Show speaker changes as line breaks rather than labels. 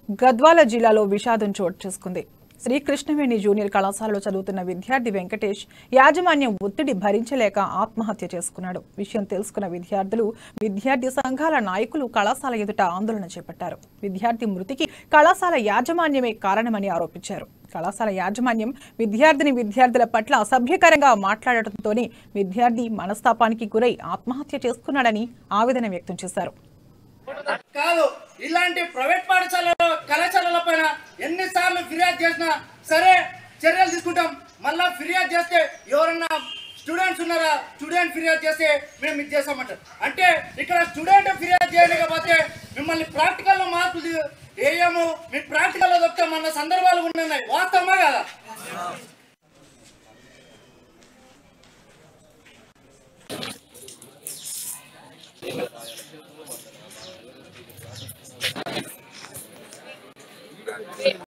గద్వాల జిల్లాలో విషాదం చోటు చేసుకుంది. శ్రీకృష్ణవేణి జూనియర్ కళాశాలలో చదువుతున్న విద్యార్థి వెంకటేష్ యాజమాన్యం ఒత్తిడి భరించలేక ఆత్మహత్య చేసుకున్నాడు. విషయం తెలుసుకున్న విద్యార్థులు, విద్యార్థి సంఘాల నాయకులు కళాశాల ఎదుట ఆందోళన చేపట్టారు. విద్యార్థి మృతికి కళాశాల యాజమాన్యమే కారణమని ఆరోపించారు. కళాశాల యాజమాన్యం విద్యార్థుల పట్ల అసభ్యకరంగా మాట్లాడటంతోనే విద్యార్థి మనస్తాపానికి గురై ఆత్మహత్య చేసుకున్నాడని ఆవేదన వ్యక్తం చేశారు.
కాదు, ఇలాంటి ప్రైవేట్ పాఠశాలలో కళాశాలల పైన ఎన్నిసార్లు ఫిర్యాదు చేసినా సరే చర్యలు తీసుకుంటాం. మళ్ళా ఫిర్యాదు చేస్తే ఎవరన్నా స్టూడెంట్స్ ఉన్నారా, స్టూడెంట్ ఫిర్యాదు చేస్తే మేము ఇది చేస్తామంటారు. అంటే ఇక్కడ స్టూడెంట్ ఫిర్యాదు చేయలేకపోతే మిమ్మల్ని ప్రాక్టికల్లో మార్కులు వేయము, మీ ప్రాక్టికల్లో దొరుకుతామన్న సందర్భాలు ఉన్నాయి. వాస్తవమా కదా?